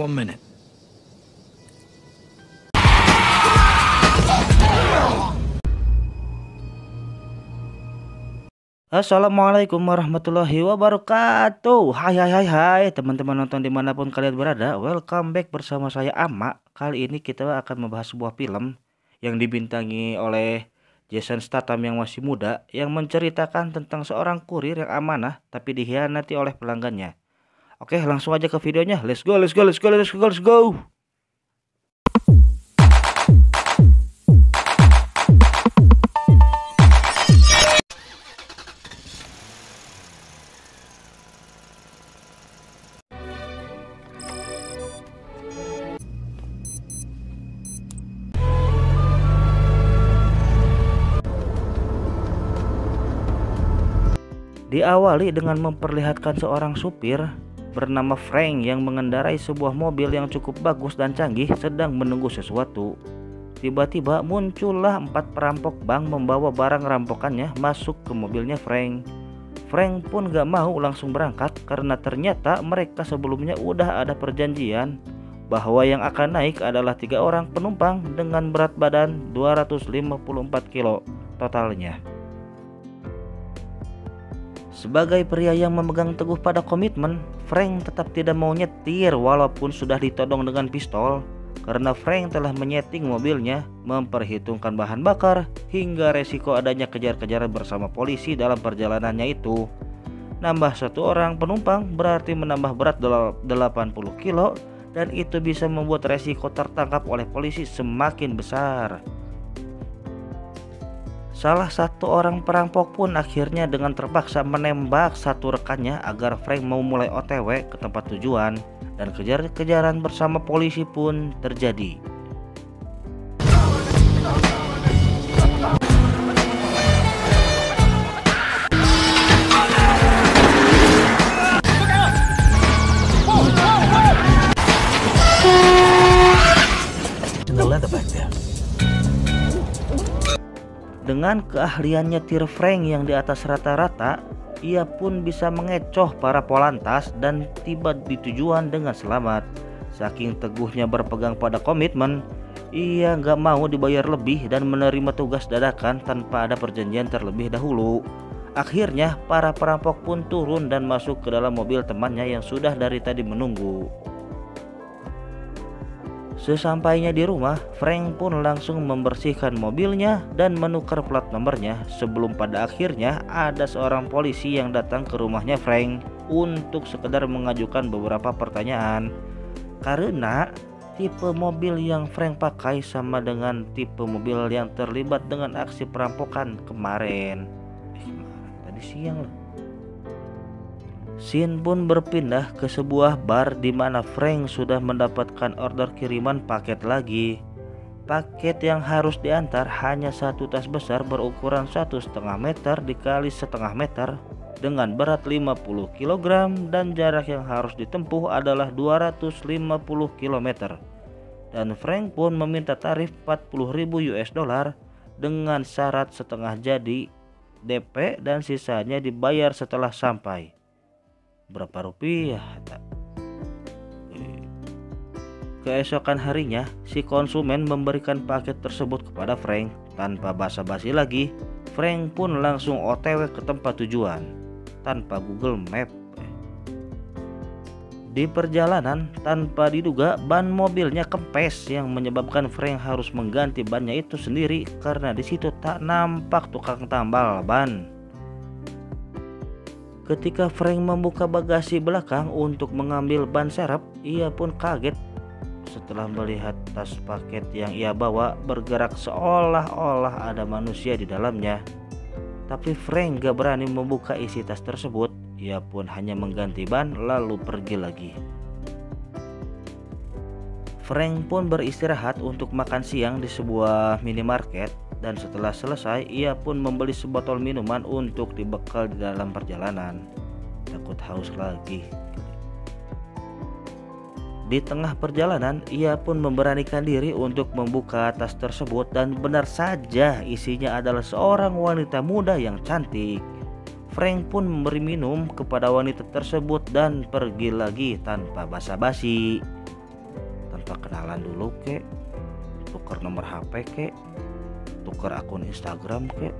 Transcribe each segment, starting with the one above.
1 minute. Assalamualaikum warahmatullahi wabarakatuh. Hai teman-teman nonton dimanapun kalian berada. Welcome back bersama saya Ama. Kali ini kita akan membahas sebuah film yang dibintangi oleh Jason Statham yang masih muda, yang menceritakan tentang seorang kurir yang amanah tapi dikhianati oleh pelanggannya. Oke, langsung aja ke videonya. Let's go. Diawali dengan memperlihatkan seorang supir bernama Frank yang mengendarai sebuah mobil yang cukup bagus dan canggih sedang menunggu sesuatu. Tiba-tiba muncullah 4 perampok bank membawa barang rampokannya masuk ke mobilnya Frank. Frank pun gak mau langsung berangkat karena ternyata mereka sebelumnya udah ada perjanjian bahwa yang akan naik adalah 3 orang penumpang dengan berat badan 254 kilo totalnya. Sebagai pria yang memegang teguh pada komitmen, Frank tetap tidak mau nyetir walaupun sudah ditodong dengan pistol, karena Frank telah menyeting mobilnya, memperhitungkan bahan bakar, hingga resiko adanya kejar-kejaran bersama polisi dalam perjalanannya itu. Nambah 1 orang penumpang berarti menambah berat 80 kilo, dan itu bisa membuat resiko tertangkap oleh polisi semakin besar. Salah satu orang perampok pun akhirnya dengan terpaksa menembak satu rekannya agar Frank mau mulai OTW ke tempat tujuan, dan kejar-kejaran bersama polisi pun terjadi. Dengan keahlian nyetir Frank yang di atas rata-rata, ia pun bisa mengecoh para polantas dan tiba di tujuan dengan selamat. Saking teguhnya berpegang pada komitmen, ia gak mau dibayar lebih dan menerima tugas dadakan tanpa ada perjanjian terlebih dahulu. Akhirnya para perampok pun turun dan masuk ke dalam mobil temannya yang sudah dari tadi menunggu. Sesampainya di rumah, Frank pun langsung membersihkan mobilnya dan menukar plat nomornya, sebelum pada akhirnya ada seorang polisi yang datang ke rumahnya Frank untuk sekedar mengajukan beberapa pertanyaan. Karena tipe mobil yang Frank pakai sama dengan tipe mobil yang terlibat dengan aksi perampokan kemarin. Tadi siang loh. Scene pun berpindah ke sebuah bar di mana Frank sudah mendapatkan order kiriman paket lagi. Paket yang harus diantar hanya 1 tas besar berukuran 1,5 meter dikali 1,5 meter dengan berat 50 kg dan jarak yang harus ditempuh adalah 250 km. Dan Frank pun meminta tarif 40.000 US dollar dengan syarat setengah jadi DP dan sisanya dibayar setelah sampai. Berapa rupiah? Keesokan harinya, si konsumen memberikan paket tersebut kepada Frank. Tanpa basa-basi lagi, Frank pun langsung OTW ke tempat tujuan tanpa Google Map. Di perjalanan, tanpa diduga ban mobilnya kempes yang menyebabkan Frank harus mengganti bannya itu sendiri karena di situ tak nampak tukang tambal ban. Ketika Frank membuka bagasi belakang untuk mengambil ban serep, ia pun kaget setelah melihat tas paket yang ia bawa bergerak seolah-olah ada manusia di dalamnya. Tapi Frank gak berani membuka isi tas tersebut. Ia pun hanya mengganti ban lalu pergi lagi. Frank pun beristirahat untuk makan siang di sebuah minimarket, dan setelah selesai ia pun membeli sebotol minuman untuk dibekal di dalam perjalanan. Takut haus lagi. Di tengah perjalanan ia pun memberanikan diri untuk membuka tas tersebut, dan benar saja isinya adalah seorang wanita muda yang cantik. Frank pun memberi minum kepada wanita tersebut dan pergi lagi tanpa basa-basi. Apa kenalan dulu kek, tuker nomor HP kek, tuker akun Instagram kek.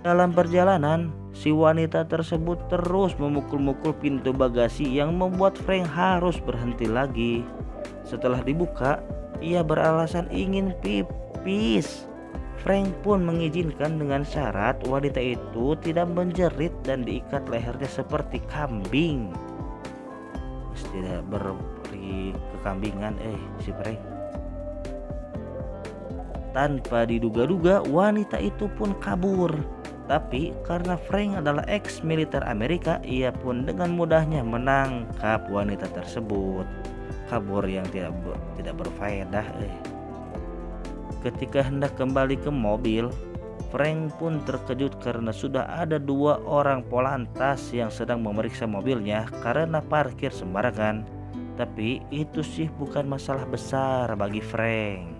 Dalam perjalanan, si wanita tersebut terus memukul-mukul pintu bagasi yang membuat Frank harus berhenti lagi. Setelah dibuka, ia beralasan ingin pipis. Frank pun mengizinkan dengan syarat wanita itu tidak menjerit dan diikat lehernya seperti kambing. Tidak beri kekambingan si Frank. Tanpa diduga-duga wanita itu pun kabur. Tapi karena Frank adalah ex-militer Amerika, ia pun dengan mudahnya menangkap wanita tersebut. Kabur yang tidak berfaedah. Ketika hendak kembali ke mobil, Frank pun terkejut karena sudah ada 2 orang polantas yang sedang memeriksa mobilnya karena parkir sembarangan. Tapi itu sih bukan masalah besar bagi Frank.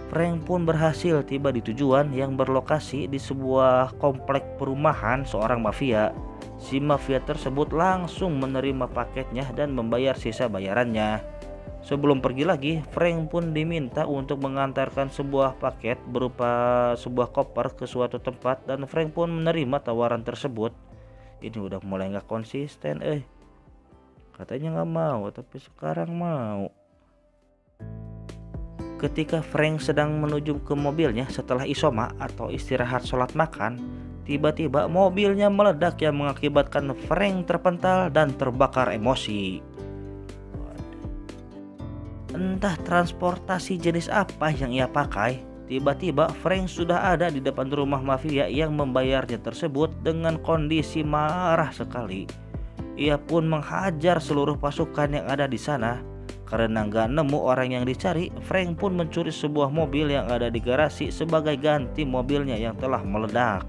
Frank pun berhasil tiba di tujuan yang berlokasi di sebuah komplek perumahan seorang mafia. Si mafia tersebut langsung menerima paketnya dan membayar sisa bayarannya. Sebelum pergi lagi, Frank pun diminta untuk mengantarkan sebuah paket berupa sebuah koper ke suatu tempat dan Frank pun menerima tawaran tersebut. Ini udah mulai gak konsisten katanya gak mau tapi sekarang mau. Ketika Frank sedang menuju ke mobilnya setelah isoma atau istirahat sholat makan, tiba-tiba mobilnya meledak yang mengakibatkan Frank terpental dan terbakar emosi. Entah transportasi jenis apa yang ia pakai, tiba-tiba Frank sudah ada di depan rumah mafia yang membayarnya tersebut dengan kondisi marah sekali. Ia pun menghajar seluruh pasukan yang ada di sana. Karena nggak nemu orang yang dicari, Frank pun mencuri sebuah mobil yang ada di garasi sebagai ganti mobilnya yang telah meledak.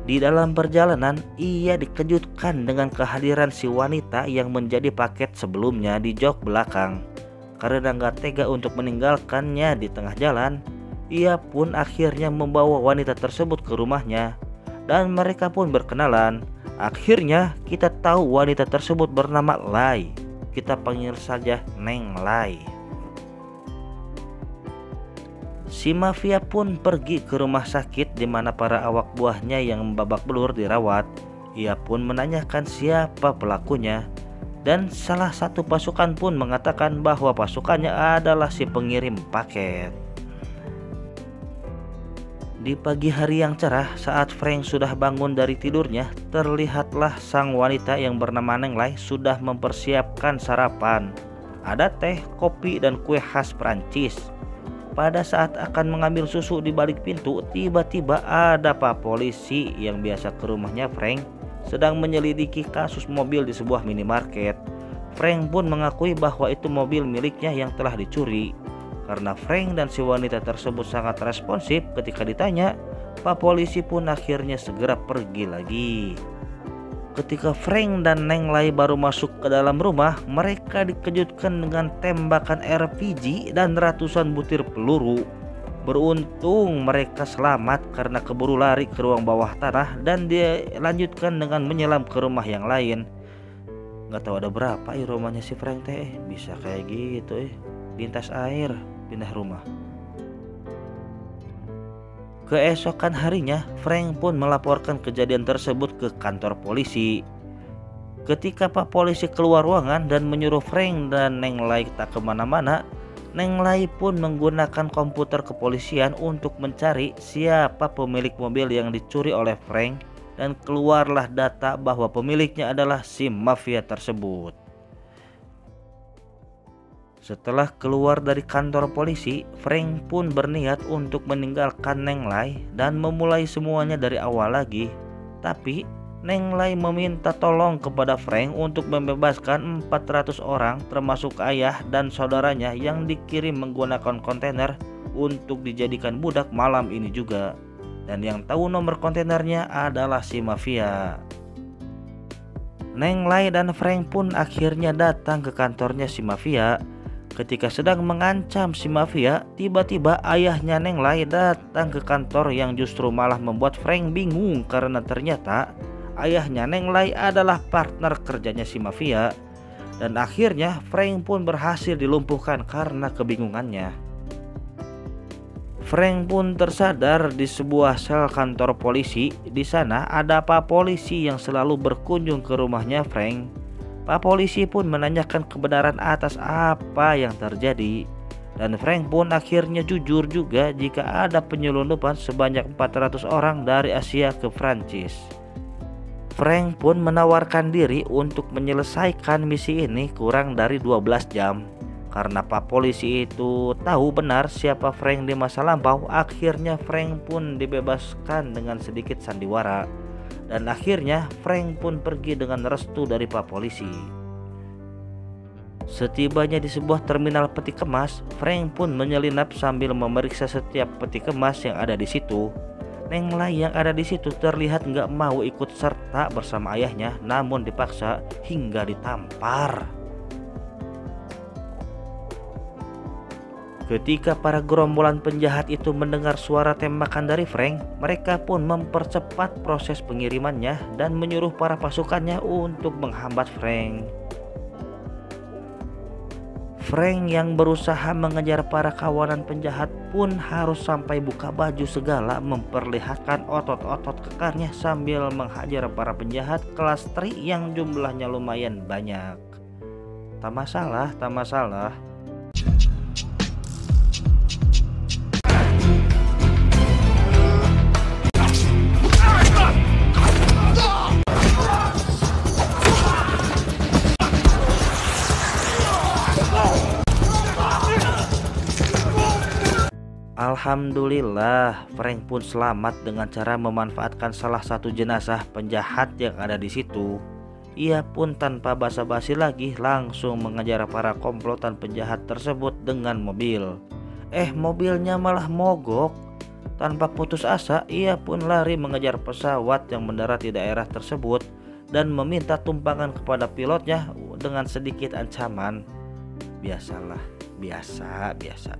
Di dalam perjalanan, ia dikejutkan dengan kehadiran si wanita yang menjadi paket sebelumnya di jok belakang. Karena nggak tega untuk meninggalkannya di tengah jalan, ia pun akhirnya membawa wanita tersebut ke rumahnya. Dan mereka pun berkenalan. Akhirnya kita tahu wanita tersebut bernama Lai. Kita panggil saja Neng Lai. Si mafia pun pergi ke rumah sakit di mana para awak buahnya yang babak belur dirawat. Ia pun menanyakan siapa pelakunya. Dan salah satu pasukan pun mengatakan bahwa pasukannya adalah si pengirim paket. Di pagi hari yang cerah, saat Frank sudah bangun dari tidurnya, terlihatlah sang wanita yang bernama Neng Lai sudah mempersiapkan sarapan. Ada teh, kopi, dan kue khas Prancis. Pada saat akan mengambil susu di balik pintu, tiba-tiba ada pak polisi yang biasa ke rumahnya Frank sedang menyelidiki kasus mobil di sebuah minimarket. Frank pun mengakui bahwa itu mobil miliknya yang telah dicuri. Karena Frank dan si wanita tersebut sangat responsif ketika ditanya, pak polisi pun akhirnya segera pergi lagi. Ketika Frank dan Neng Lai baru masuk ke dalam rumah, mereka dikejutkan dengan tembakan RPG dan ratusan butir peluru. Beruntung mereka selamat karena keburu lari ke ruang bawah tanah dan dilanjutkan dengan menyelam ke rumah yang lain. Gak tahu ada berapa rumahnya si Frank teh, bisa kayak gitu lintas air pindah rumah. Keesokan harinya, Frank pun melaporkan kejadian tersebut ke kantor polisi. Ketika pak polisi keluar ruangan dan menyuruh Frank dan Neng Lai tak kemana-mana, Neng Lai pun menggunakan komputer kepolisian untuk mencari siapa pemilik mobil yang dicuri oleh Frank, dan keluarlah data bahwa pemiliknya adalah si mafia tersebut. Setelah keluar dari kantor polisi, Frank pun berniat untuk meninggalkan Neng Lai dan memulai semuanya dari awal lagi. Tapi Neng Lai meminta tolong kepada Frank untuk membebaskan 400 orang termasuk ayah dan saudaranya yang dikirim menggunakan kontainer untuk dijadikan budak malam ini juga. Dan yang tahu nomor kontainernya adalah si mafia. Neng Lai dan Frank pun akhirnya datang ke kantornya si mafia. Ketika sedang mengancam si mafia, tiba-tiba ayahnya Neng Lai datang ke kantor yang justru malah membuat Frank bingung karena ternyata ayahnya Neng Lai adalah partner kerjanya si mafia. Dan akhirnya Frank pun berhasil dilumpuhkan karena kebingungannya. Frank pun tersadar di sebuah sel kantor polisi. Di sana ada Pak Polisi yang selalu berkunjung ke rumahnya Frank. Pak Polisi pun menanyakan kebenaran atas apa yang terjadi. Dan Frank pun akhirnya jujur juga jika ada penyelundupan sebanyak 400 orang dari Asia ke Prancis. Frank pun menawarkan diri untuk menyelesaikan misi ini kurang dari 12 jam. Karena Pak Polisi itu tahu benar siapa Frank di masa lampau, akhirnya Frank pun dibebaskan dengan sedikit sandiwara. Dan akhirnya Frank pun pergi dengan restu dari Pak Polisi. Setibanya di sebuah terminal peti kemas, Frank pun menyelinap sambil memeriksa setiap peti kemas yang ada di situ. Neng Lai yang ada di situ terlihat nggak mau ikut serta bersama ayahnya, namun dipaksa hingga ditampar. Ketika para gerombolan penjahat itu mendengar suara tembakan dari Frank, mereka pun mempercepat proses pengirimannya dan menyuruh para pasukannya untuk menghambat Frank. Frank yang berusaha mengejar para kawanan penjahat pun harus sampai buka baju segala, memperlihatkan otot-otot kekarnya sambil menghajar para penjahat kelas tri yang jumlahnya lumayan banyak. Tak masalah, tak masalah. Alhamdulillah, Frank pun selamat dengan cara memanfaatkan salah satu jenazah penjahat yang ada di situ. Ia pun tanpa basa-basi lagi langsung mengejar para komplotan penjahat tersebut dengan mobil. Mobilnya malah mogok. Tanpa putus asa, ia pun lari mengejar pesawat yang mendarat di daerah tersebut dan meminta tumpangan kepada pilotnya dengan sedikit ancaman. Biasalah, biasa.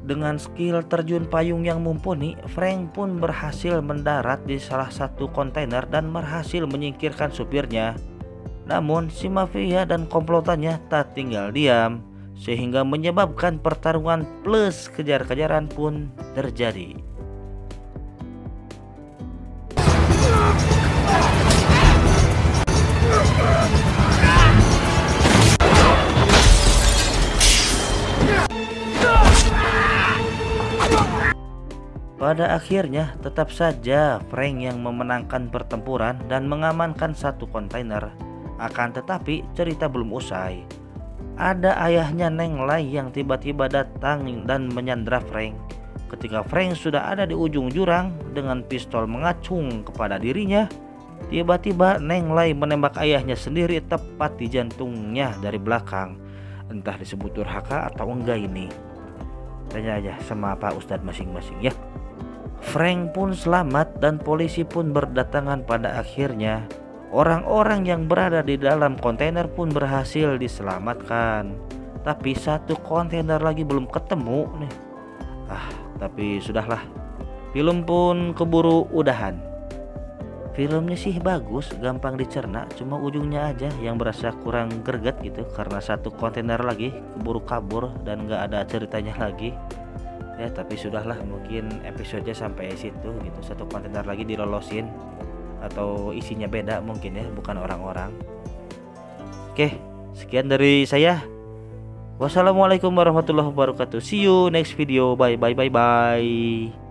Dengan skill terjun payung yang mumpuni, Frank pun berhasil mendarat di salah satu kontainer dan berhasil menyingkirkan supirnya. Namun si mafia dan komplotannya tak tinggal diam, sehingga menyebabkan pertarungan plus kejar-kejaran pun terjadi. Pada akhirnya tetap saja Frank yang memenangkan pertempuran dan mengamankan satu kontainer. Akan tetapi cerita belum usai. Ada ayahnya Neng Lai yang tiba-tiba datang dan menyandra Frank. Ketika Frank sudah ada di ujung jurang dengan pistol mengacung kepada dirinya, tiba-tiba Neng Lai menembak ayahnya sendiri tepat di jantungnya dari belakang. Entah disebut durhaka atau enggak ini. Tanya aja sama Pak Ustadz masing-masing ya. Frank pun selamat dan polisi pun berdatangan pada akhirnya. Orang-orang yang berada di dalam kontainer pun berhasil diselamatkan. Tapi satu kontainer lagi belum ketemu nih. Tapi sudahlah. Film pun keburu udahan. Filmnya sih bagus, gampang dicerna, cuma ujungnya aja yang berasa kurang greget gitu karena satu kontainer lagi keburu kabur dan gak ada ceritanya lagi. Ya tapi sudahlah, mungkin episodenya sampai situ gitu. Satu kontainer lagi dilolosin atau isinya beda mungkin ya, bukan orang-orang. Oke, sekian dari saya. Wassalamualaikum warahmatullahi wabarakatuh. See you next video. Bye.